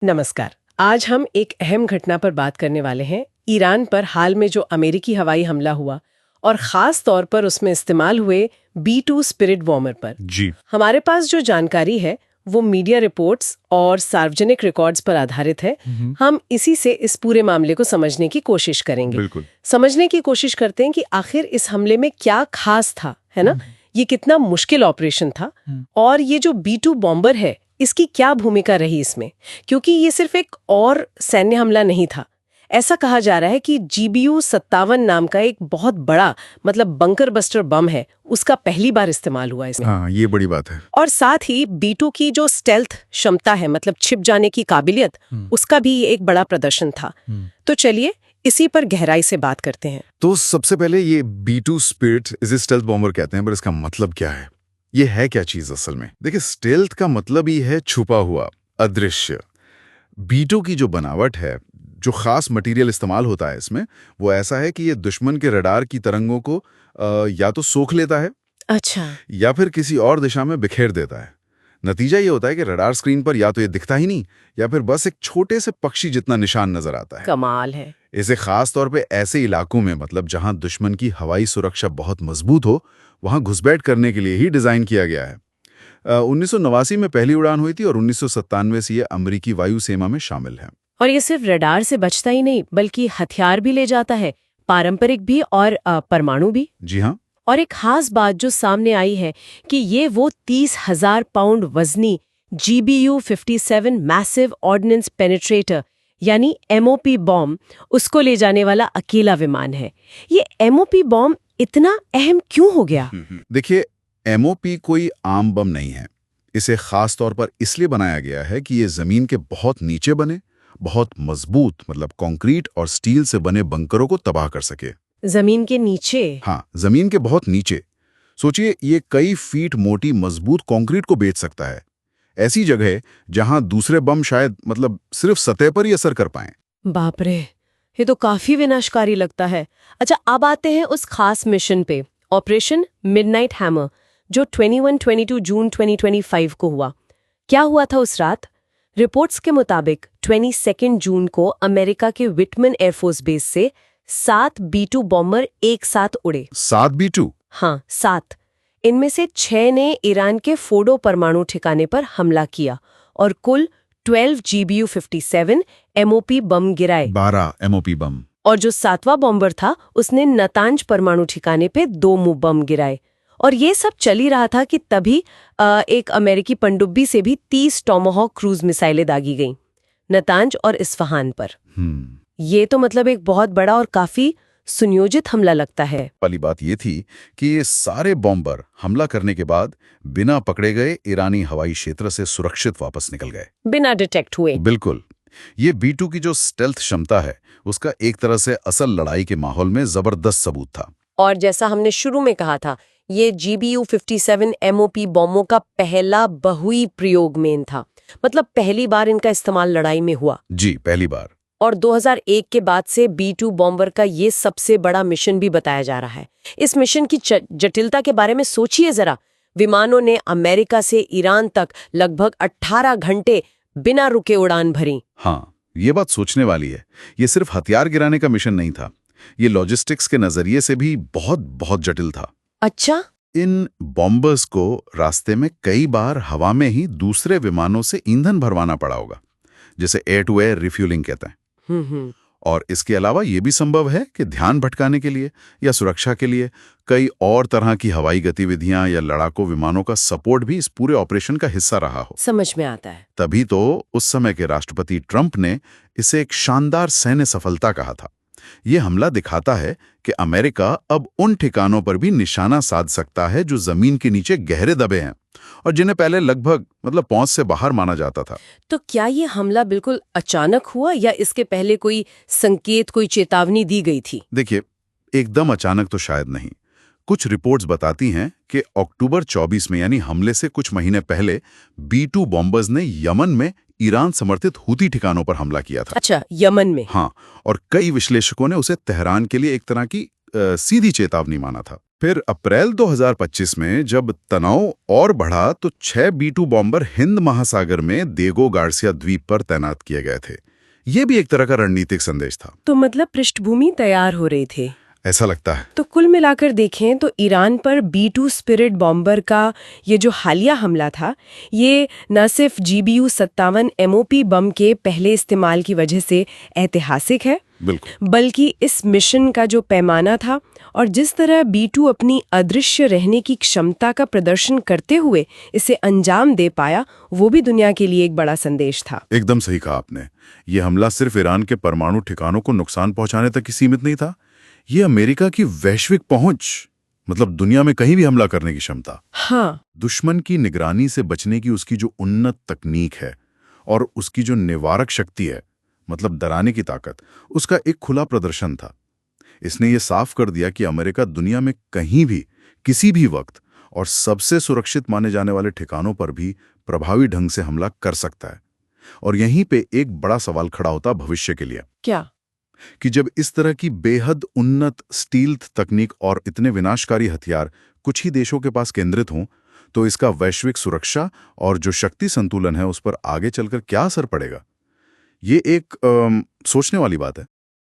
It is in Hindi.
नमस्कार। आज हम एक अहम घटना पर बात करने वाले हैं, ईरान पर हाल में जो अमेरिकी हवाई हमला हुआ और ख़ास तौर पर उसमें इस्तेमाल हुए B-2 स्पिरिट बॉम्बर पर। जी। हमारे पास जो जानकारी है वो मीडिया रिपोर्ट्स और सार्वजनिक रिकॉर्ड्स पर आधारित है। हम इसी से इस पूरे मामले को समझने की कोशिश करेंगे। बिल्कुल। समझने की कोशिश करते हैं कि आखिर इस हमले में क्या खास था, है ना? ये कितना मुश्किल ऑपरेशन था और ये जो B-2 बॉम्बर है इसकी क्या भूमिका रही इसमें, क्योंकि ये सिर्फ एक और सैन्य हमला नहीं था। ऐसा कहा जा रहा है कि GBU-57 नाम का एक बहुत बड़ा बंकर बस्टर बम है, उसका पहली बार इस्तेमाल हुआ इसमें। हाँ, ये बड़ी बात है। और साथ ही B-2 की जो स्टेल्थ क्षमता है, छिप जाने की काबिलियत, उसका भी एक बड़ा प्रदर्शन था। तो चलिए इसी पर गहराई से बात करते हैं। तो सबसे पहले ये B-2 स्पिरिट इसे स्टेल्थ बॉम्बर कहते हैं, पर इसका मतलब क्या है? ये है क्या चीज असल में? देखिए, स्टेल्थ का मतलब ही है छुपा हुआ, अदृश्य। B-2 की जो बनावट है, जो खास मटेरियल इस्तेमाल होता है इसमें, वो ऐसा है कि ये दुश्मन के रडार की तरंगों को या तो सोख लेता है, अच्छा, या फिर किसी और दिशा में बिखेर देता है। नतीजा ये होता है कि रडार स्क्रीन पर या तो ये दिखता ही नहीं, या फिर बस एक छोटे से पक्षी जितना निशान नजर आता है। कमाल है। इसे खास तौर पे ऐसे इलाकों में, जहां दुश्मन की हवाई सुरक्षा बहुत मजबूत हो, वहां घुसपैठ करने के लिए ही डिजाइन किया गया है। 1989 में पहली उड़ान हुई थी और 1997 से ये अमेरिकी वायु सेना में शामिल है। और ये सिर्फ रडार से बचता ही नहीं, बल्कि हथियार भी ले जाता है, पारंपरिक भी और परमाणु भी। जी हाँ। और एक खास बात जो सामने आई है कि ये वो 30,000 पाउंड वजनी GBU-57 मैसिव ऑर्डिनेंस पेनिट्रेटर यानी MOP बॉम्ब, उसको ले जाने वाला अकेला विमान है। ये MOP बॉम्ब इतना अहम क्यों हो गया? देखिए, MOP कोई आम बम नहीं है। इसे खास तौर पर इसलिए बनाया गया है कि ये जमीन के बहुत नीचे बने, बहुत मजबूत कंक्रीट और स्टील से बने बंकरों को तबाह कर सके। जमीन के नीचे? हाँ, जमीन के बहुत नीचे। सोचिए, ये कई फीट मोटी मजबूत कंक्रीट को बेच सकता है, ऐसी जगह जहां दूसरे बम शायद सिर्फ सतह पर ही असर कर पाएं। बाप रे, ये तो काफी विनाशकारी लगता है। अच्छा, अब आते हैं उस खास मिशन पे, ऑपरेशन मिडनाइट हैमर, जो 21-22 जून 2025 को हुआ। क्या हुआ था उस रात? रिपोर्ट्स के मुताबिक 22 जून को अमेरिका के विटमन एयरफोर्स बेस से 7 B-2 बॉम्बर एक साथ उड़े। 7 B-2? हाँ, 7। इनमें से 6 ने ईरान के फोडो परमाणु ठिकाने पर हमला किया और कुल 12 GBU-57 MOP बम गिराए। 12 MOP बम। और जो 7वां बॉम्बर था उसने नतांज परमाणु ठिकाने पे 2 बम गिराए। और ये सब चल ही रहा था कि तभी एक अमेरिकी पनडुब्बी से भी 30 टॉमाहॉक क्रूज मिसाइलें दागी गईं, नतांज और इस्फहान पर। ये तो एक बहुत बड़ा और काफी सुनियोजित हमला लगता है। पहली बात ये थी कि ये सारे बॉम्बर हमला करने के बाद बिना पकड़े गए ईरानी हवाई क्षेत्र से सुरक्षित वापस निकल गए, बिना डिटेक्ट हुए। बिल्कुल। ये B-2 की जो स्टेल्थ क्षमता है, उसका एक तरह से असल लड़ाई के माहौल में जबरदस्त सबूत था। और जैसा हमने शुरू में कहा था, ये GBU-57 MOP बॉम्बों का पहला बहुई प्रयोग मेन था। पहली बार इनका इस्तेमाल लड़ाई में हुआ। जी, पहली बार। और 2001 के बाद से B-2 बॉम्बर का ये सबसे बड़ा मिशन भी बताया जा रहा है। इस मिशन की जटिलता के बारे में सोचिए जरा। विमानों ने अमेरिका से ईरान तक लगभग 18 घंटे बिना रुके उड़ान भरी। हाँ, ये बात सोचने वाली है। ये सिर्फ हथियार गिराने का मिशन नहीं था, ये लॉजिस्टिक्स के नजरिए से भी बहुत बहुत जटिल था। अच्छा? इन बॉम्बर्स को रास्ते में कई बार हवा में ही दूसरे विमानों से ईंधन भरवाना पड़ा होगा, जिसे एयर टू एयर रिफ्यूलिंग कहते हैं। और इसके अलावा ये भी संभव है कि ध्यान भटकाने के लिए या सुरक्षा के लिए कई और तरह की हवाई गतिविधियां या लड़ाकू विमानों का सपोर्ट भी इस पूरे ऑपरेशन का हिस्सा रहा हो। समझ में आता है। तभी तो उस समय के राष्ट्रपति ट्रंप ने इसे एक शानदार सैन्य सफलता कहा था। ये हमला दिखाता है कि अमेरिका अब उन ठिकानों पर भी निशाना साध सकता है जो जमीन के नीचे गहरे दबे हैं और जिन्हें पहले लगभग पहुंच से बाहर माना जाता था। तो क्या ये हमला बिल्कुल अचानक हुआ या इसके पहले कोई संकेत, कोई चेतावनी दी गई थी? देखिए, एकदम अचानक तो शायद नहीं। कुछ रिपोर्ट्स बताती हैं कि अक्टूबर 24 में, यानी हमले से कुछ महीने पहले, B-2 बॉम्बर्स ने यमन में ईरान समर्थित हुती ठिकानों पर हमला किया था। अच्छा, यमन में? हाँ, और कई विश्लेषकों ने उसे तेहरान के लिए एक तरह की सीधी चेतावनी माना था। फिर अप्रैल 2025 में जब तनाव और बढ़ा तो 6 B-2 बॉम्बर हिंद महासागर में दिएगो गार्सिया द्वीप पर तैनात किए गए थे। ये भी एक तरह का रणनीतिक संदेश था। तो मतलब पृष्ठभूमि तैयार हो रही थी, ऐसा लगता है। तो कुल मिलाकर देखें तो ईरान पर B-2 स्पिरिट बॉम्बर का ये जो हालिया हमला था, ये न सिर्फ GBU-57 MOP बम के पहले इस्तेमाल की वजह से ऐतिहासिक है, बिल्कुल, बल्कि इस मिशन का जो पैमाना था और जिस तरह B-2 अपनी अदृश्य रहने की क्षमता का प्रदर्शन करते हुए इसे अंजाम दे पाया, वो भी दुनिया के लिए एक बड़ा संदेश था। एकदम सही कहा आपने। ये हमला सिर्फ ईरान के परमाणु ठिकानों को नुकसान पहुंचाने तक ही सीमित नहीं था, ये अमेरिका की वैश्विक पहुंच, मतलब दुनिया में कहीं भी हमला करने की क्षमता। हाँ, दुश्मन की निगरानी से बचने की उसकी जो उन्नत तकनीक है और उसकी जो निवारक शक्ति है, मतलब डराने की ताकत, उसका एक खुला प्रदर्शन था। इसने ये साफ कर दिया कि अमेरिका दुनिया में कहीं भी, किसी भी वक्त और सबसे सुरक्षित माने जाने वाले ठिकानों पर भी प्रभावी ढंग से हमला कर सकता है। और यहीं पे एक बड़ा सवाल खड़ा होता भविष्य के लिए, क्या? कि जब इस तरह की बेहद उन्नत स्टील्थ तकनीक और इतने विनाशकारी हथियार कुछ ही देशों के पास केंद्रित हों, तो इसका वैश्विक सुरक्षा और जो शक्ति संतुलन है उस पर आगे चलकर क्या असर पड़ेगा? ये एक सोचने वाली बात है।